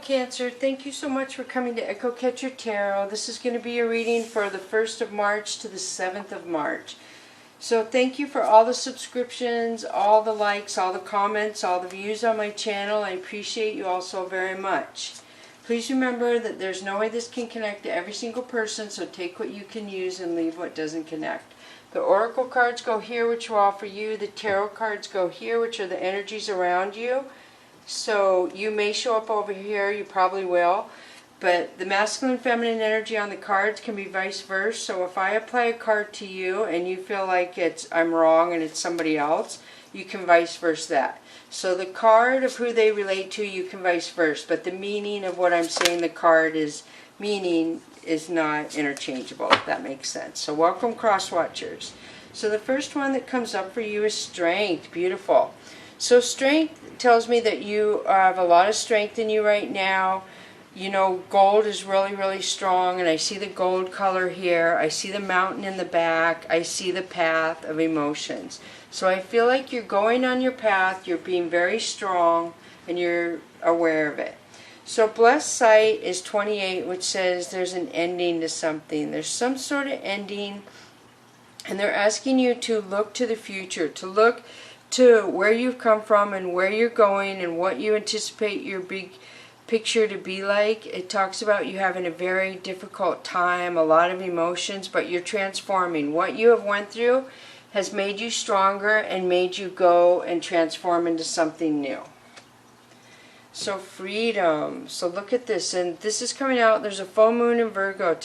Cancer. Thank you so much for coming to Echo Catcher Tarot. This is going to be a reading for the 1st of March to the 7th of March. So thank you for all the subscriptions, all the likes, all the comments, all the views on my channel. I appreciate you all so very much. Please remember that there's no way this can connect to every single person, so take what you can use and leave what doesn't connect. The Oracle cards go here, which are all for you. The Tarot cards go here, which are the energies around you. So you may show up over here, you probably will, but the masculine feminine energy on the cards can be vice versa. So if I apply a card to you and you feel like I'm wrong and it's somebody else, you can vice versa that. So the card of who they relate to, you can vice versa, but the meaning of what I'm saying the card is meaning is not interchangeable, if that makes sense. So welcome, cross watchers. So the first one that comes up for you is strength. Beautiful. So strength tells me that you have a lot of strength in you right now. You know, gold is really, really strong, and I see the gold color here. I see the mountain in the back. I see the path of emotions. So I feel like you're going on your path, you're being very strong, and you're aware of it. So blessed sight is 28, which says there's an ending to something. There's some sort of ending, and they're asking you to look to the future, to look to where you've come from and where you're going and what you anticipate your big picture to be like. It talks about you having a very difficult time, a lot of emotions, but you're transforming. What you have went through has made you stronger and made you go and transform into something new. So freedom. So look at this, and this is coming out. There's a full moon in Virgo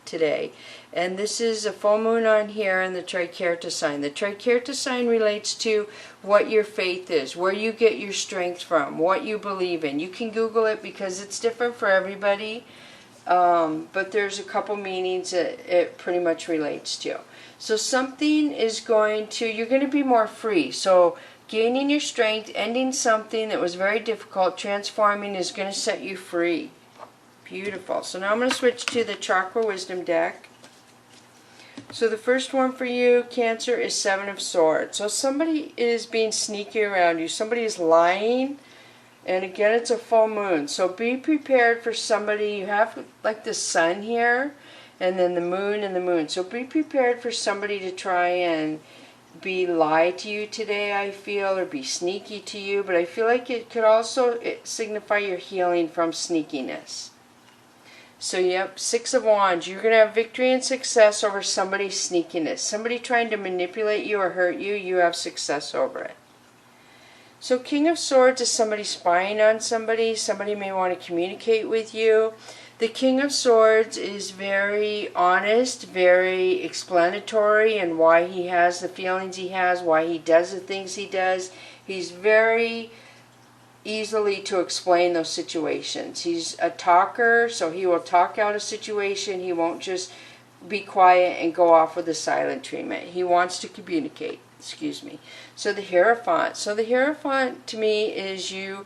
today, and this is a full moon on here in the Trikerta sign. The Trikerta sign relates to what your faith is, where you get your strength from, what you believe in. You can Google it because it's different for everybody, but there's a couple meanings that it pretty much relates to. So something is you're going to be more free. So gaining your strength, ending something that was very difficult, transforming is going to set you free. Beautiful. So now I'm going to switch to the Chakra Wisdom deck. So the first one for you, Cancer, is 7 of Swords. So somebody is being sneaky around you. Somebody is lying. And again, it's a full moon. So be prepared for somebody. You have like the sun here and then the moon and the moon. So be prepared for somebody to try and lie to you today, I feel, or be sneaky to you. But I feel like it could also signify your healing from sneakiness. So yep, 6 of Wands. You're going to have victory and success over somebody's sneakiness. Somebody trying to manipulate you or hurt you, you have success over it. So King of Swords is somebody spying on somebody. Somebody may want to communicate with you. The King of Swords is very honest, very explanatory in why he has the feelings he has, why he does the things he does. He's very easily to explain those situations. He's a talker, so he will talk out a situation. He won't just be quiet and go off with a silent treatment. He wants to communicate. Excuse me. So the Hierophant. So the Hierophant to me is you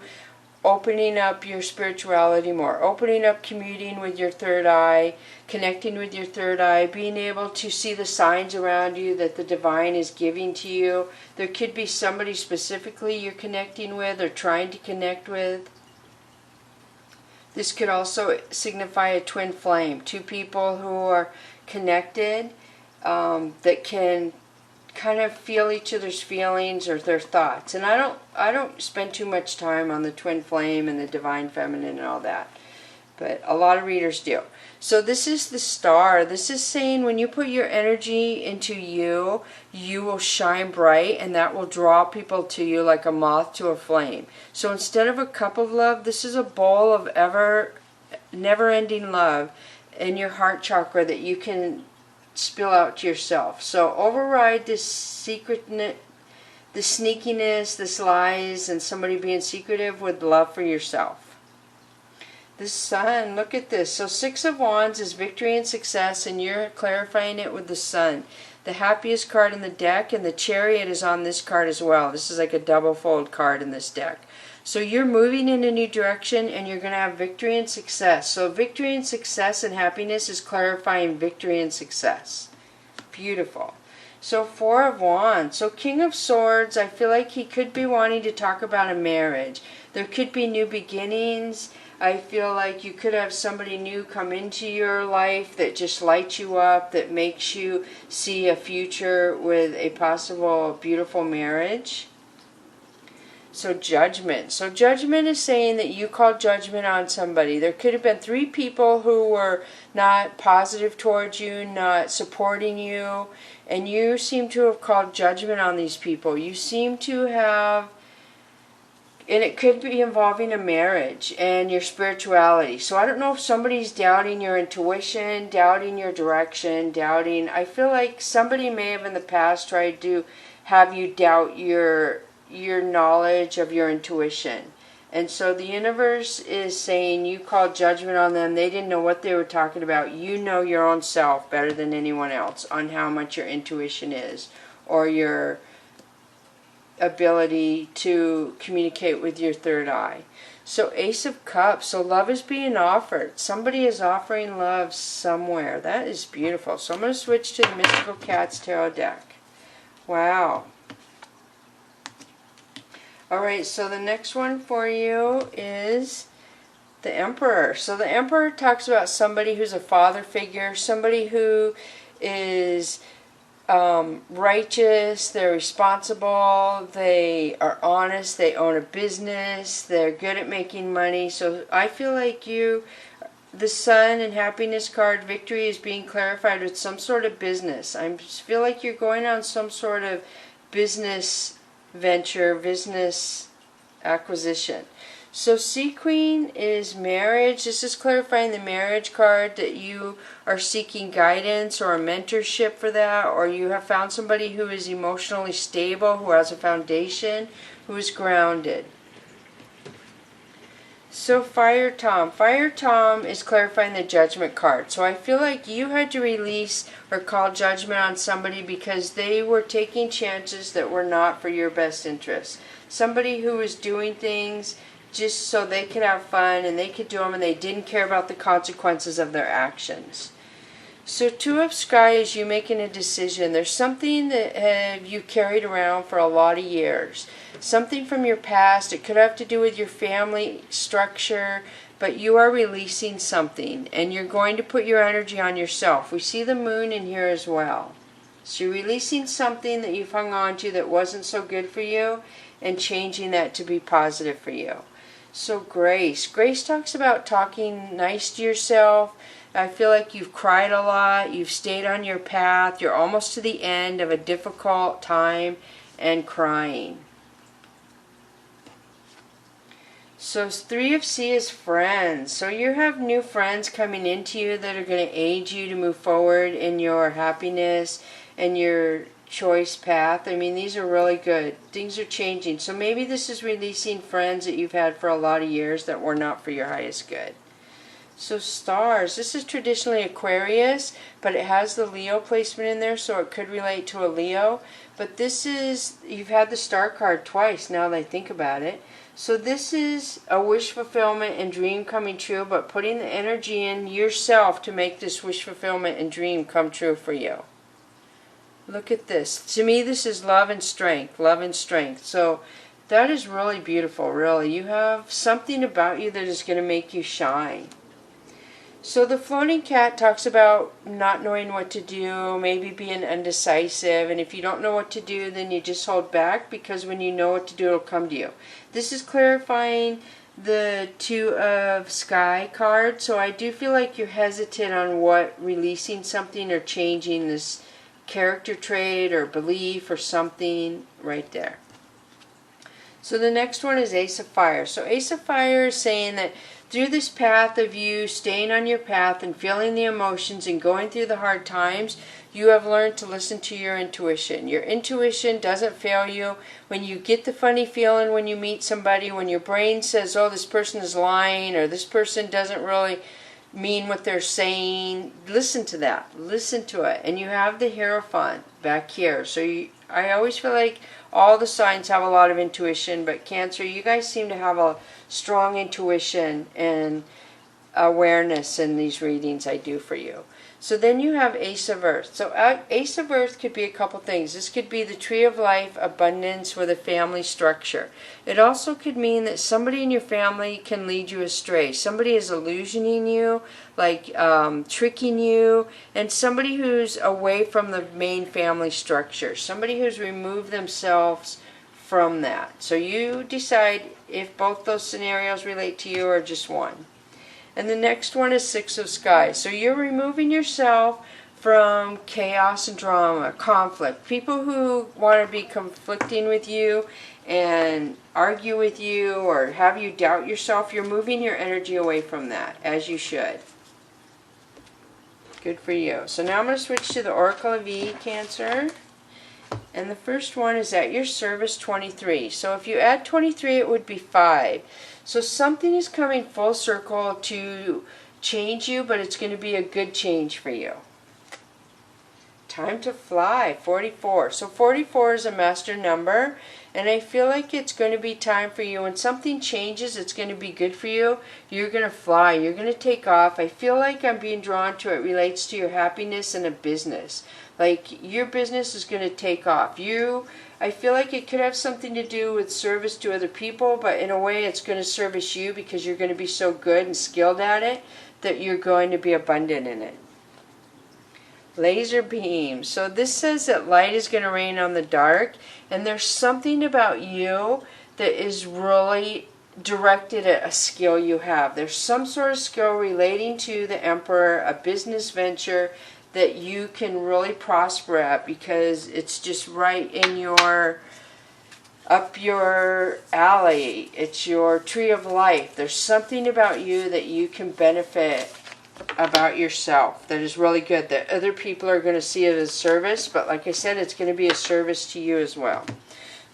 opening up your spirituality more, opening up, communing with your third eye, connecting with your third eye, being able to see the signs around you that the divine is giving to you. There could be somebody specifically you're connecting with or trying to connect with. This could also signify a twin flame, 2 people who are connected that can kind of feel each other's feelings or their thoughts. And I don't spend too much time on the twin flame and the divine feminine and all that, but a lot of readers do. So this is the Star. This is saying when you put your energy into you, you will shine bright, and that will draw people to you like a moth to a flame. So instead of a cup of love, this is a bowl of never-ending love in your heart chakra that you can spill out to yourself. So override this secretness, the sneakiness, this lies, and somebody being secretive with love for yourself. The Sun, look at this. So 6 of Wands is victory and success, and you're clarifying it with the Sun. The happiest card in the deck, and the Chariot is on this card as well. This is like a double fold card in this deck. So you're moving in a new direction, and you're going to have victory and success. So victory and success and happiness is clarifying victory and success. Beautiful. So 4 of Wands. So King of Swords, I feel like he could be wanting to talk about a marriage. There could be new beginnings. I feel like you could have somebody new come into your life that just lights you up, that makes you see a future with a possible beautiful marriage. So judgment. So judgment is saying that you called judgment on somebody. There could have been 3 people who were not positive towards you, not supporting you, and you seem to have called judgment on these people. You seem to have, and it could be involving a marriage and your spirituality. So I don't know if somebody's doubting your intuition, doubting your direction, doubting. I feel like somebody may have in the past tried to have you doubt your knowledge of your intuition. And so the universe is saying you called judgment on them. They didn't know what they were talking about. You know your own self better than anyone else on how much your intuition is, or your ability to communicate with your third eye. So Ace of Cups. So love is being offered. Somebody is offering love somewhere. That is beautiful. So I'm going to switch to the Mystical Cats Tarot deck. Wow. Alright, so the next one for you is the Emperor. So the Emperor talks about somebody who's a father figure, somebody who is righteous, they're responsible, they are honest, they own a business, they're good at making money. So I feel like you, the Sun and Happiness card, victory is being clarified with some sort of business. I feel like you're going on some sort of business venture, business acquisition. So Sea Queen is marriage. This is clarifying the marriage card, that you are seeking guidance or a mentorship for that, or you have found somebody who is emotionally stable, who has a foundation, who is grounded. So Fire Tom. Fire Tom is clarifying the Judgment card. So I feel like you had to release or call judgment on somebody because they were taking chances that were not for your best interest. Somebody who was doing things just so they could have fun and they could do them, and they didn't care about the consequences of their actions. So Two of Sky is you making a decision. There's something that you carried around for a lot of years. Something from your past. It could have to do with your family structure, but you are releasing something and you're going to put your energy on yourself. We see the moon in here as well. So you're releasing something that you've hung on to that wasn't so good for you and changing that to be positive for you. So Grace. Grace talks about talking nice to yourself. I feel like you've cried a lot, you've stayed on your path, you're almost to the end of a difficult time and crying. So Three of Sea is friends. So you have new friends coming into you that are going to aid you to move forward in your happiness and your choice path. I mean, these are really good. Things are changing. So maybe this is releasing friends that you've had for a lot of years that were not for your highest good. So Stars. This is traditionally Aquarius, but it has the Leo placement in there, so it could relate to a Leo. But this is, you've had the Star card twice now that I think about it. So this is a wish fulfillment and dream coming true, but putting the energy in yourself to make this wish fulfillment and dream come true for you. Look at this. To me, this is love and strength. Love and strength. So that is really beautiful, really. You have something about you that is going to make you shine. So the Floating Cat talks about not knowing what to do, maybe being undecisive, and if you don't know what to do, then you just hold back, because when you know what to do, it'll come to you. This is clarifying the Two of Sky card, so I do feel like you're hesitant on what, releasing something or changing this character trait or belief or something right there. So the next one is Ace of Fire. So Ace of Fire is saying that through this path of you staying on your path and feeling the emotions and going through the hard times, you have learned to listen to your intuition. Your intuition doesn't fail you. When you get the funny feeling when you meet somebody, when your brain says, oh, this person is lying, or this person doesn't really mean what they're saying, listen to that. Listen to it. And you have the Hierophant back here. So I always feel like all the signs have a lot of intuition, but Cancer, you guys seem to have a strong intuition, and awareness in these readings I do for you. So then you have Ace of Earth. So Ace of Earth could be a couple things. This could be the Tree of Life, abundance with a family structure. It also could mean that somebody in your family can lead you astray. Somebody is illusioning you, like tricking you, and somebody who's away from the main family structure. Somebody who's removed themselves from that. So you decide if both those scenarios relate to you or just one. And the next one is Six of Sky. So you're removing yourself from chaos and drama, conflict. People who want to be conflicting with you and argue with you or have you doubt yourself, you're moving your energy away from that, as you should. Good for you. So now I'm going to switch to the Oracle of E, Cancer. And the first one is at your service, 23. So if you add 23, it would be 5. So something is coming full circle to change you, but it's going to be a good change for you. Time to fly, 44. So 44 is a master number, and I feel like it's going to be time for you. When something changes, it's going to be good for you. You're going to fly. You're going to take off. I feel like I'm being drawn to it relates to your happiness in a business. Like your business is going to take off. I feel like it could have something to do with service to other people, but in a way it's going to service you because you're going to be so good and skilled at it that you're going to be abundant in it. Laser beam. So this says that light is going to rain on the dark, and there's something about you that is really directed at a skill you have. There's some sort of skill relating to the Emperor, a business venture that you can really prosper at because it's just right in your, up your alley. It's your tree of life. There's something about you that you can benefit about yourself that is really good, that other people are going to see it as service, but like I said, it's going to be a service to you as well.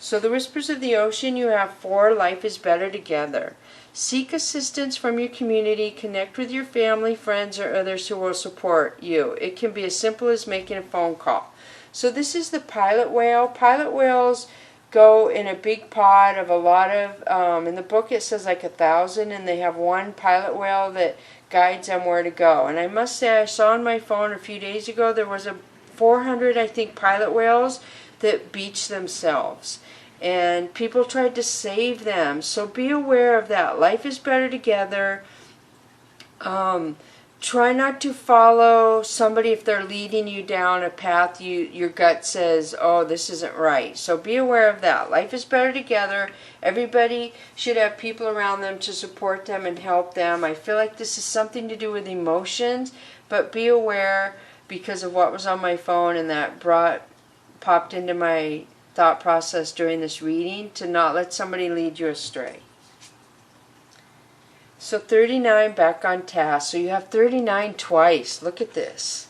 So the Whispers of the Ocean, you have 4, life is better together. Seek assistance from your community. Connect with your family, friends, or others who will support you. It can be as simple as making a phone call. So this is the pilot whale. Pilot whales go in a big pod of a lot of, in the book it says like 1,000, and they have one pilot whale that guides them where to go. And I must say, I saw on my phone a few days ago, there was 400, I think, pilot whales that beached themselves. And people tried to save them. So be aware of that. Life is better together. Try not to follow somebody if they're leading you down a path your gut says, oh, this isn't right. So be aware of that. Life is better together. Everybody should have people around them to support them and help them. I feel like this is something to do with emotions, but be aware because of what was on my phone and that popped into my thought process during this reading to not let somebody lead you astray. So 39, back on task. So you have 39 twice. Look at this.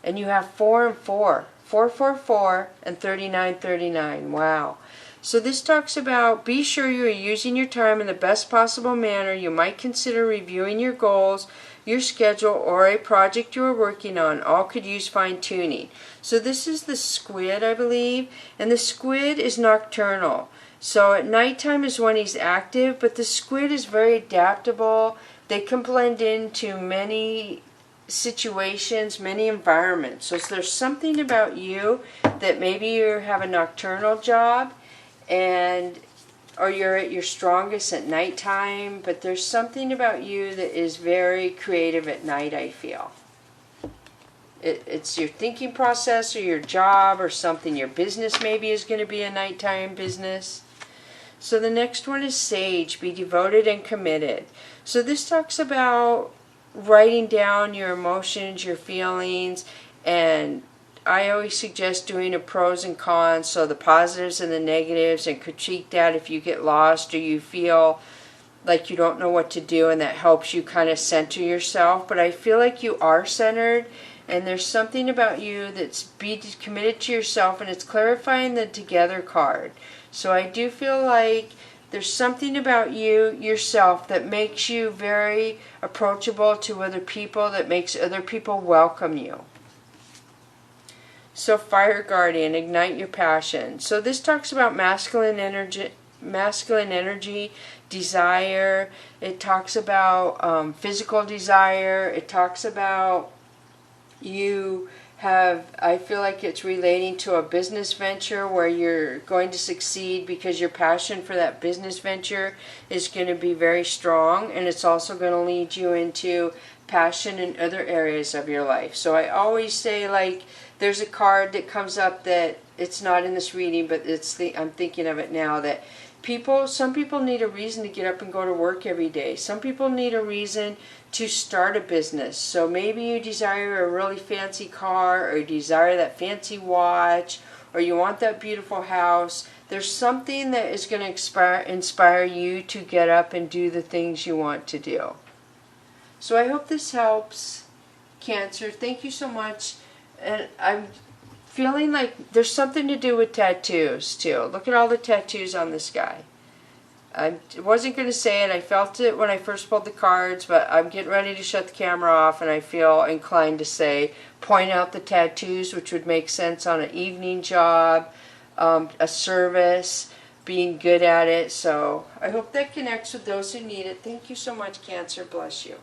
And you have 4 and 4. 4, 4, 4 and 39, 39. Wow. So this talks about be sure you are using your time in the best possible manner. You might consider reviewing your goals, your schedule, or a project you are working on. All could use fine-tuning. So this is the squid, I believe, and the squid is nocturnal. So at nighttime is when he's active, but the squid is very adaptable. They can blend into many situations, many environments. So there's something about you that maybe you have a nocturnal job or you're at your strongest at nighttime, but there's something about you that is very creative at night, I feel. It's your thinking process or your job or something. Your business maybe is going to be a nighttime business. So the next one is Sage, be devoted and committed. So this talks about writing down your emotions, your feelings, and I always suggest doing a pros and cons, so the positives and the negatives, and critique that if you get lost or you feel like you don't know what to do, and that helps you kind of center yourself. But I feel like you are centered, and there's something about you that's be committed to yourself, and it's clarifying the Together card. So I do feel like there's something about you, yourself, that makes you very approachable to other people, that makes other people welcome you. So Fire Guardian, ignite your passion. So this talks about masculine energy desire. It talks about physical desire. It talks about you have, I feel like it's relating to a business venture where you're going to succeed because your passion for that business venture is going to be very strong, and it's also going to lead you into passion in other areas of your life. So I always say, like, there's a card that comes up that it's not in this reading, but I'm thinking of it now, that some people need a reason to get up and go to work every day. Some people need a reason to start a business. So maybe you desire a really fancy car, or you desire that fancy watch, or you want that beautiful house. There's something that is going to inspire you to get up and do the things you want to do. So I hope this helps, Cancer. Thank you so much. And I'm feeling like there's something to do with tattoos too. Look at all the tattoos on this guy. I wasn't going to say it. I felt it when I first pulled the cards, but I'm getting ready to shut the camera off, and I feel inclined to say, point out the tattoos, which would make sense on an evening job, a service, being good at it. So I hope that connects with those who need it. Thank you so much, Cancer. Bless you.